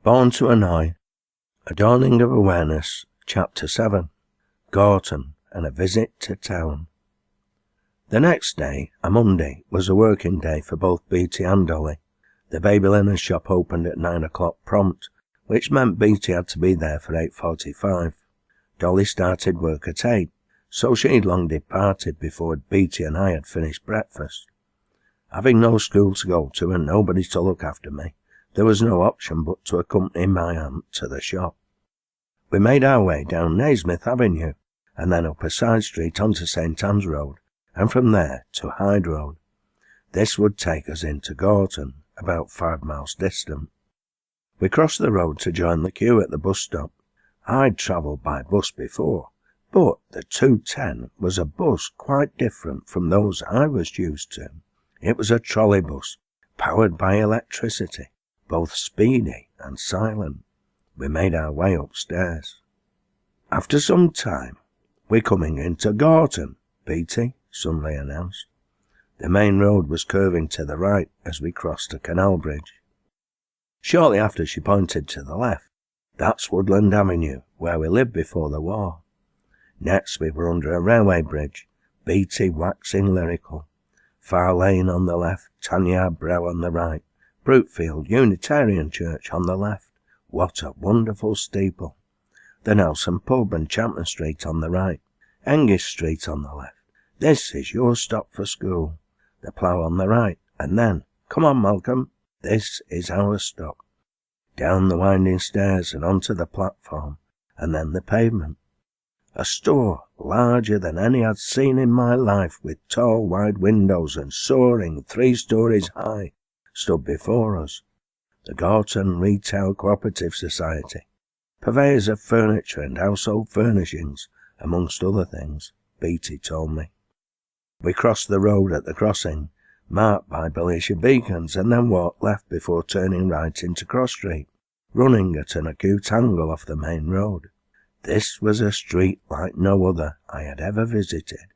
Born to Annoy, A Dawning of Awareness, Chapter 7, Gorton and a Visit to Town. The next day, a Monday, was a working day for both Beatty and Dolly. The baby linen shop opened at 9 o'clock prompt, which meant Beatty had to be there for 8:45. Dolly started work at 8, so she'd long departed before Beatty and I had finished breakfast. Having no school to go to and nobody to look after me, there was no option but to accompany my aunt to the shop. We made our way down Naismith Avenue, and then up a side street onto St. Anne's Road, and from there to Hyde Road. This would take us into Gorton, about 5 miles distant. We crossed the road to join the queue at the bus stop. I'd travelled by bus before, but the 210 was a bus quite different from those I was used to. It was a trolley bus, powered by electricity, both speedy and silent. We made our way upstairs. After some time, "We're coming into Gorton," Beatty suddenly announced. The main road was curving to the right as we crossed a canal bridge. Shortly after, she pointed to the left. "That's Woodland Avenue, where we lived before the war." Next we were under a railway bridge, Beatty waxing lyrical. Far Lane on the left, Tanyard Brow on the right, Brookfield Unitarian Church on the left. What a wonderful steeple. The Nelson Pub and Champman Street on the right, English Street on the left. This is your stop for school. The Plough on the right, and then, come on Malcolm, this is our stop. Down the winding stairs and onto the platform, and then the pavement. A store larger than any I'd seen in my life, with tall wide windows and soaring 3 stories high, stood before us. The Gorton Retail Cooperative Society, purveyors of furniture and household furnishings, amongst other things, Beatty told me. We crossed the road at the crossing, marked by Belisha beacons, and then walked left before turning right into Cross Street, running at an acute angle off the main road. This was a street like no other I had ever visited.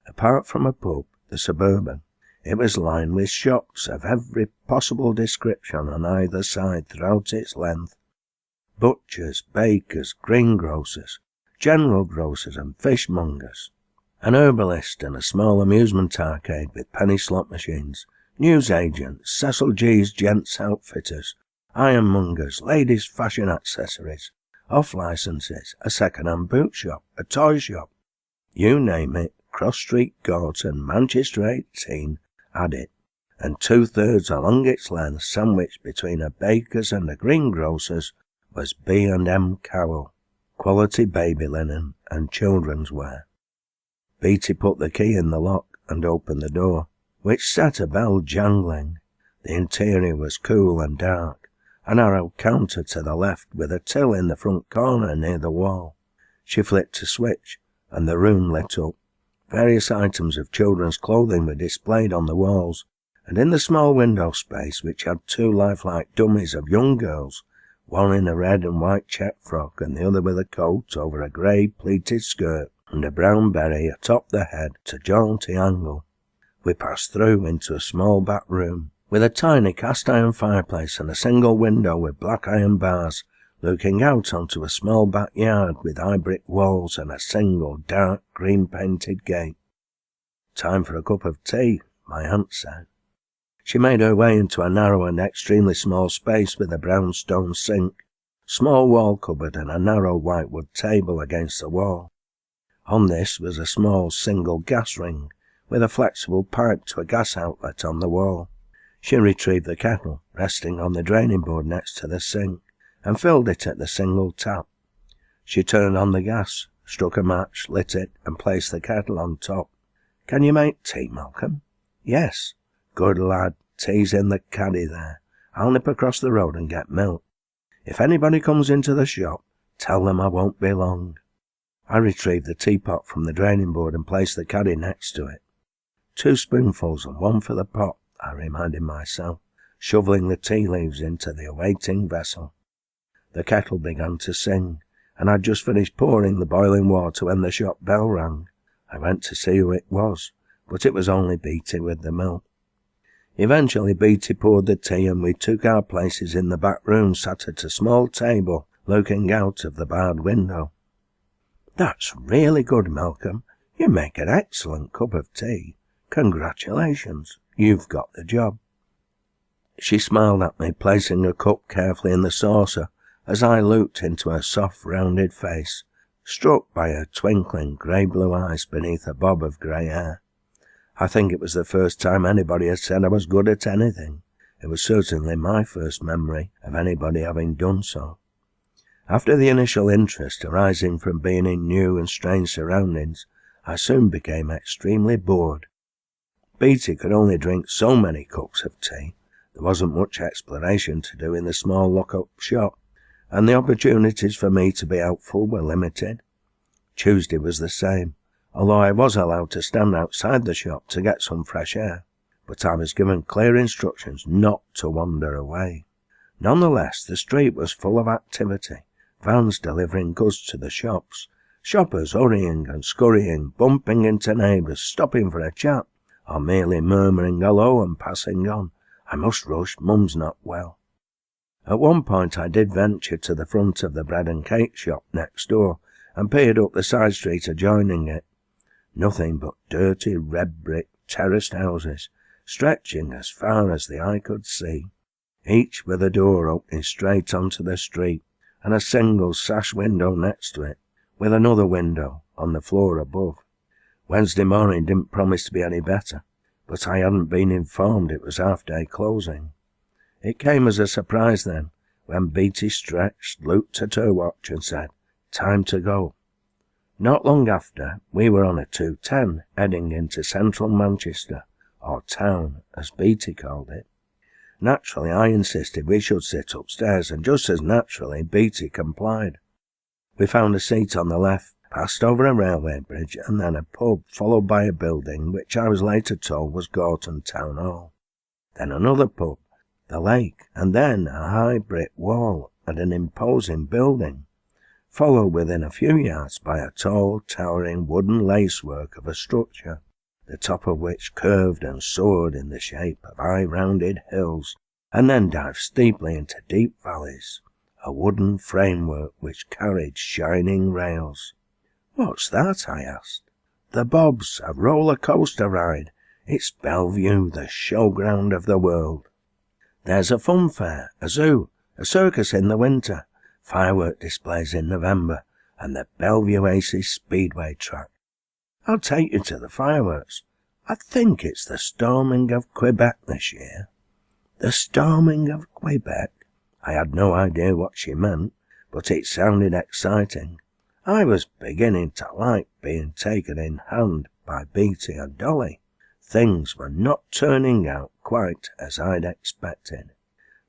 Apart from a pub, the Suburban, it was lined with shops of every possible description on either side throughout its length. Butchers, bakers, greengrocers, general grocers and fishmongers, an herbalist and a small amusement arcade with penny slot machines, newsagents, Cecil G's gents outfitters, ironmongers, ladies' fashion accessories, off-licenses, a second-hand boot shop, a toy shop. You name it, Cross Street, Gorton, Manchester 18 had it, and 2/3 along its length, sandwiched between a baker's and a greengrocer's, was B&M Cowle, quality baby linen and children's wear. Beatty put the key in the lock and opened the door, which set a bell jangling. The interior was cool and dark, a narrow counter to the left with a till in the front corner near the wall. She flipped a switch, and the room lit up. Various items of children's clothing were displayed on the walls, and in the small window space, which had 2 lifelike dummies of young girls, one in a red and white check frock and the other with a coat over a grey pleated skirt and a brown beret atop the head at a jaunty angle. We passed through into a small back room, with a tiny cast-iron fireplace and a single window with black iron bars, looking out onto a small backyard with high brick walls and a single dark green-painted gate. "Time for a cup of tea," my aunt said. She made her way into a narrow and extremely small space with a brown stone sink, small wall cupboard and a narrow whitewood table against the wall. On this was a small single gas ring, with a flexible pipe to a gas outlet on the wall. She retrieved the kettle, resting on the draining board next to the sink, and filled it at the single tap. She turned on the gas, struck a match, lit it, and placed the kettle on top. "Can you make tea, Malcolm?" "Yes." "Good lad, tea's in the caddy there. I'll nip across the road and get milk. If anybody comes into the shop, tell them I won't be long." I retrieved the teapot from the draining board and placed the caddy next to it. 2 spoonfuls and 1 for the pot, I reminded myself, shoveling the tea leaves into the awaiting vessel. The kettle began to sing, and I'd just finished pouring the boiling water when the shop bell rang. I went to see who it was, but it was only Beatty with the milk. Eventually Beatty poured the tea and we took our places in the back room, sat at a small table looking out of the barred window. "That's really good, Malcolm. You make an excellent cup of tea. Congratulations. You've got the job." She smiled at me, placing a cup carefully in the saucer as I looked into her soft, rounded face, struck by her twinkling grey-blue eyes beneath a bob of grey hair. I think it was the first time anybody had said I was good at anything. It was certainly my first memory of anybody having done so. After the initial interest arising from being in new and strange surroundings, I soon became extremely bored. Beatty could only drink so many cups of tea. There wasn't much exploration to do in the small lock-up shop, and the opportunities for me to be helpful were limited. Tuesday was the same, although I was allowed to stand outside the shop to get some fresh air, but I was given clear instructions not to wander away. Nonetheless, the street was full of activity, vans delivering goods to the shops, shoppers hurrying and scurrying, bumping into neighbours, stopping for a chat, or merely murmuring hello and passing on. "I must rush, Mum's not well." At one point I did venture to the front of the bread and cake shop next door and peered up the side street adjoining it. Nothing but dirty red brick terraced houses, stretching as far as the eye could see, each with a door opening straight onto the street, and a single sash window next to it, with another window on the floor above. Wednesday morning didn't promise to be any better, but I hadn't been informed it was half-day closing. It came as a surprise then, when Beatty stretched, looked at her watch and said, "Time to go." Not long after, we were on a 2:10 heading into central Manchester, or town, as Beatty called it. Naturally, I insisted we should sit upstairs, and just as naturally, Beatty complied. We found a seat on the left, passed over a railway bridge, and then a pub, followed by a building which I was later told was Gorton Town Hall. Then another pub, the lake, and then a high brick wall and an imposing building, followed within a few yards by a tall, towering wooden lacework of a structure, the top of which curved and soared in the shape of high rounded hills, and then dived steeply into deep valleys, a wooden framework which carried shining rails. "What's that?" I asked. "The Bob's, a roller coaster ride. It's Bellevue, the showground of the world. There's a fun fair, a zoo, a circus in the winter, firework displays in November, and the Bellevue Aces Speedway track. I'll take you to the fireworks. I think it's the storming of Quebec this year." The storming of Quebec? I had no idea what she meant, but it sounded exciting. I was beginning to like being taken in hand by Beatty and Dolly. Things were not turning out quite as I'd expected.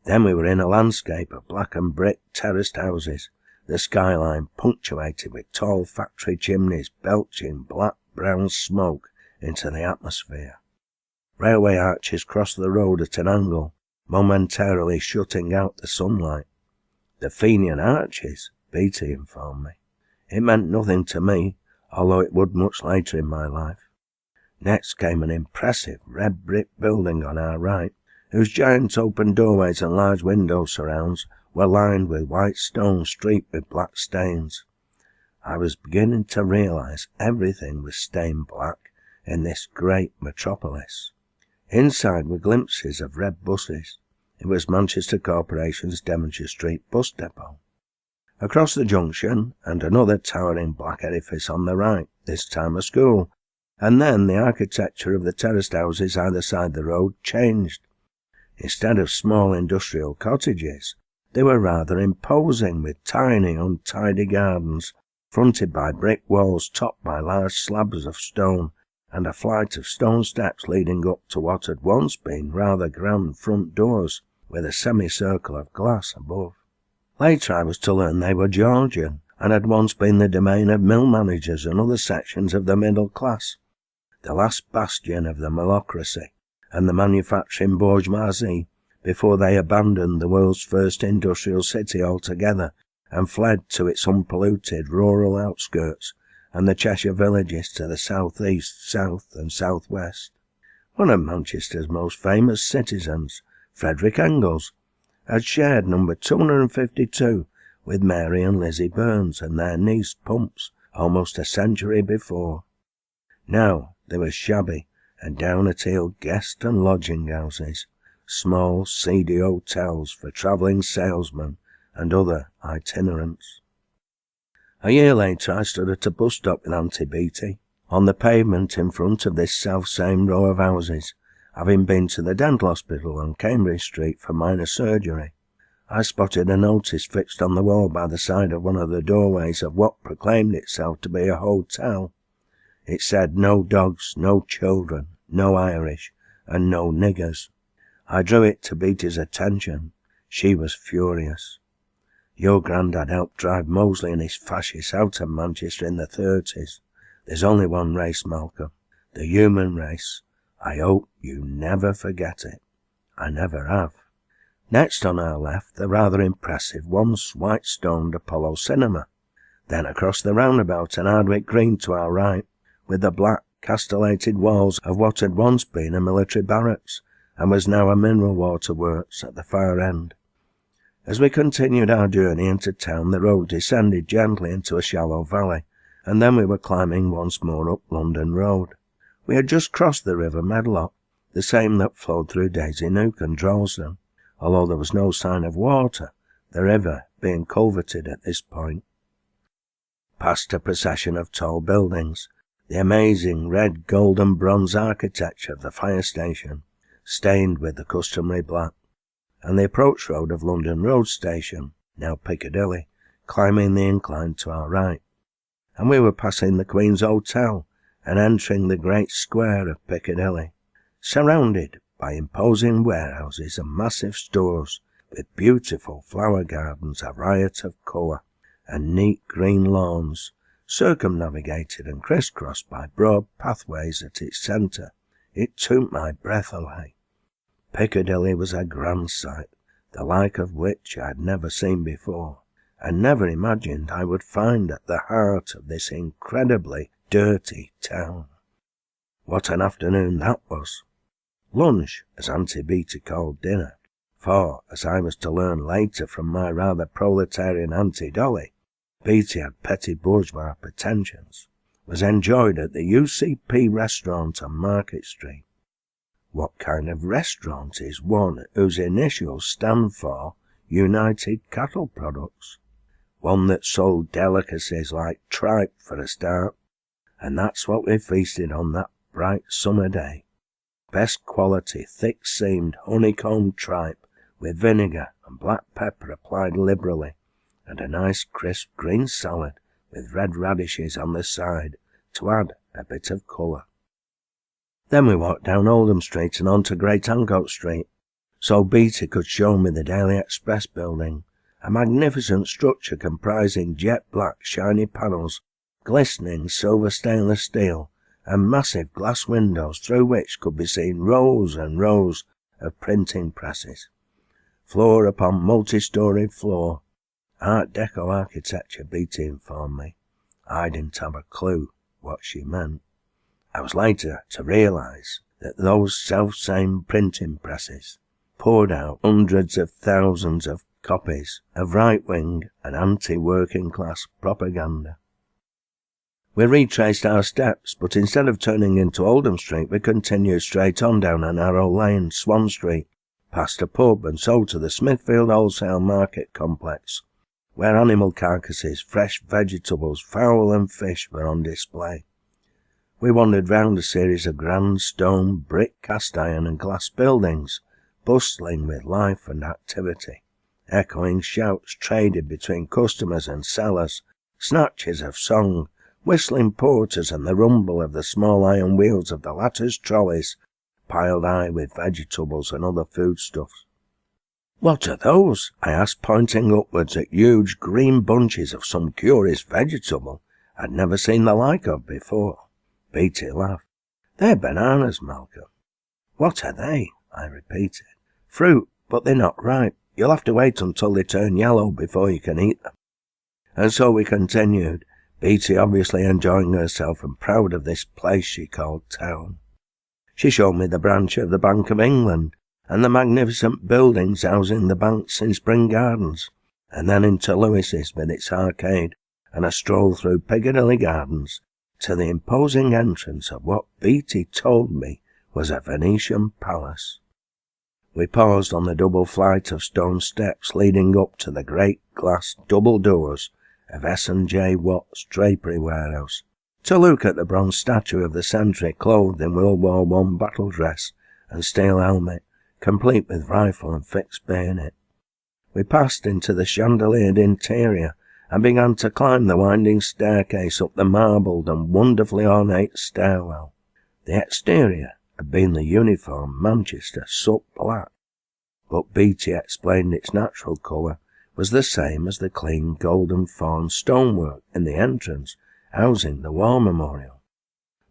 Then we were in a landscape of black and brick terraced houses, the skyline punctuated with tall factory chimneys belching black-brown smoke into the atmosphere. Railway arches crossed the road at an angle, momentarily shutting out the sunlight. The Fenian arches, Beatty informed me. It meant nothing to me, although it would much later in my life. Next came an impressive red brick building on our right, whose giant open doorways and large window surrounds were lined with white stone streaked with black stains. I was beginning to realize everything was stained black in this great metropolis. Inside were glimpses of red buses. It was Manchester Corporation's Devonshire Street bus depot. Across the junction, and another towering black edifice on the right, this time a school, and then the architecture of the terraced houses either side the road changed. Instead of small industrial cottages, they were rather imposing, with tiny, untidy gardens, fronted by brick walls topped by large slabs of stone, and a flight of stone steps leading up to what had once been rather grand front doors, with a semicircle of glass above. Later I was to learn they were Georgian, and had once been the domain of mill managers and other sections of the middle class, the last bastion of the malocracy and the manufacturing bourgeoisie, before they abandoned the world's first industrial city altogether and fled to its unpolluted rural outskirts and the Cheshire villages to the south-east, south and south-west. One of Manchester's most famous citizens, Frederick Engels, had shared number 252 with Mary and Lizzie Burns and their niece Pumps almost a century before. Now they were shabby and down-at-heel guest and lodging houses, small seedy hotels for travelling salesmen and other itinerants. A year later I stood at a bus stop with Auntie Beattie, on the pavement in front of this self-same row of houses, having been to the dental hospital on Cambridge Street for minor surgery. I spotted a notice fixed on the wall by the side of one of the doorways of what proclaimed itself to be a hotel. It said no dogs, no children, no Irish, and no niggers. I drew it to Beattie's attention. She was furious. Your granddad helped drive Mosley and his fascists out of Manchester in the 30s. There's only one race, Malcolm. The human race. I hope you never forget it. I never have. Next on our left, the rather impressive once white-stoned Apollo Cinema. Then across the roundabout and Hardwick Green to our right, with the black, castellated walls of what had once been a military barracks, and was now a mineral water works at the far end. As we continued our journey into town, the road descended gently into a shallow valley, and then we were climbing once more up London Road. We had just crossed the River Medlock, the same that flowed through Daisy Nook and Droylsden, although there was no sign of water, the river being culverted at this point. Past a procession of tall buildings, the amazing red, gold and bronze architecture of the fire station, stained with the customary black, and the approach road of London Road Station, now Piccadilly, climbing the incline to our right. And we were passing the Queen's Hotel and entering the great square of Piccadilly, surrounded by imposing warehouses and massive stores with beautiful flower gardens, a riot of colour, and neat green lawns, circumnavigated and crisscrossed by broad pathways at its centre. It took my breath away. Piccadilly was a grand sight, the like of which I had never seen before, and never imagined I would find at the heart of this incredibly dirty town. What an afternoon that was! Lunch, as Auntie Beattie called dinner, for, as I was to learn later from my rather proletarian Auntie Dolly, Beattie had petty bourgeois pretensions, was enjoyed at the UCP restaurant on Market Street. What kind of restaurant is one whose initials stand for United Cattle Products? One that sold delicacies like tripe for a start, and that's what we feasted on that bright summer day. Best quality, thick-seamed, honeycombed tripe with vinegar and black pepper applied liberally, and a nice crisp green salad with red radishes on the side to add a bit of colour. Then we walked down Oldham Street and on to Great Ancoat Street, so Beattie could show me the Daily Express building, a magnificent structure comprising jet-black shiny panels, glistening silver stainless steel, and massive glass windows through which could be seen rows and rows of printing presses. Floor upon multi-storied floor. Art Deco architecture, Beattie informed me. I didn't have a clue what she meant. I was later to realise that those self-same printing presses poured out hundreds of thousands of copies of right-wing and anti-working class propaganda. We retraced our steps, but instead of turning into Oldham Street, we continued straight on down a narrow lane, Swan Street, past a pub and so to the Smithfield Wholesale Market Complex, where animal carcasses, fresh vegetables, fowl and fish were on display. We wandered round a series of grand stone, brick, cast iron and glass buildings, bustling with life and activity. Echoing shouts traded between customers and sellers, snatches of song, whistling porters and the rumble of the small iron wheels of the latter's trolleys, piled high with vegetables and other foodstuffs. "What are those?" I asked, pointing upwards at huge green bunches of some curious vegetable I'd never seen the like of before. Beattie laughed. "They're bananas, Malcolm." "What are they?" I repeated. "Fruit, but they're not ripe. You'll have to wait until they turn yellow before you can eat them." And so we continued, Beattie obviously enjoying herself and proud of this place she called town. She showed me the branch of the Bank of England, and the magnificent buildings housing the banks in Spring Gardens, and then into Lewis's with its arcade, and a stroll through Piccadilly Gardens, to the imposing entrance of what Beatty told me was a Venetian palace. We paused on the double flight of stone steps leading up to the great glass double doors of S&J Watt's drapery warehouse, to look at the bronze statue of the sentry clothed in World War I battle dress and steel helmet, complete with rifle and fixed bayonet. We passed into the chandeliered interior and began to climb the winding staircase up the marbled and wonderfully ornate stairwell. The exterior had been the uniform Manchester soot black, but Beatty explained its natural colour was the same as the clean golden fawn stonework in the entrance housing the war memorial.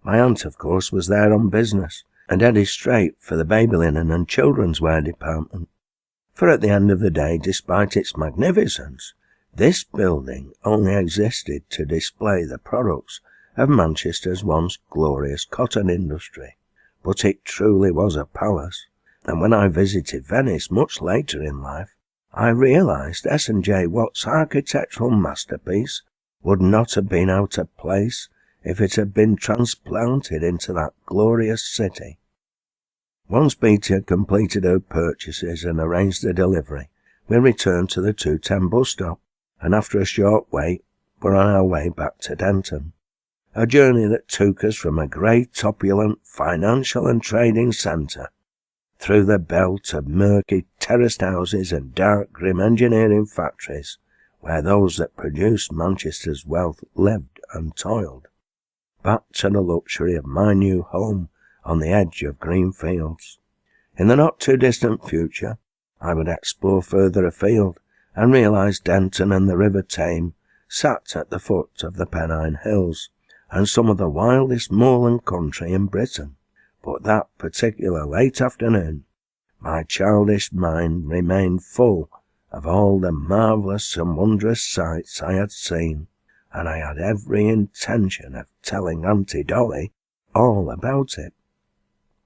My aunt, of course, was there on business, and headed straight for the baby linen and children's wear department. For at the end of the day, despite its magnificence, this building only existed to display the products of Manchester's once glorious cotton industry. But it truly was a palace, and when I visited Venice much later in life, I realised S&J Watt's architectural masterpiece would not have been out of place if it had been transplanted into that glorious city. Once Beatty had completed her purchases and arranged the delivery, we returned to the 210 bus stop, and after a short wait were on our way back to Denton. A journey that took us from a great opulent financial and trading centre, through the belt of murky terraced houses and dark grim engineering factories, where those that produced Manchester's wealth lived and toiled, back to the luxury of my new home on the edge of green fields. In the not-too-distant future, I would explore further afield and realise Denton and the River Tame sat at the foot of the Pennine Hills, and some of the wildest moorland country in Britain. But that particular late afternoon, my childish mind remained full of all the marvellous and wondrous sights I had seen, and I had every intention of telling Auntie Dolly all about it.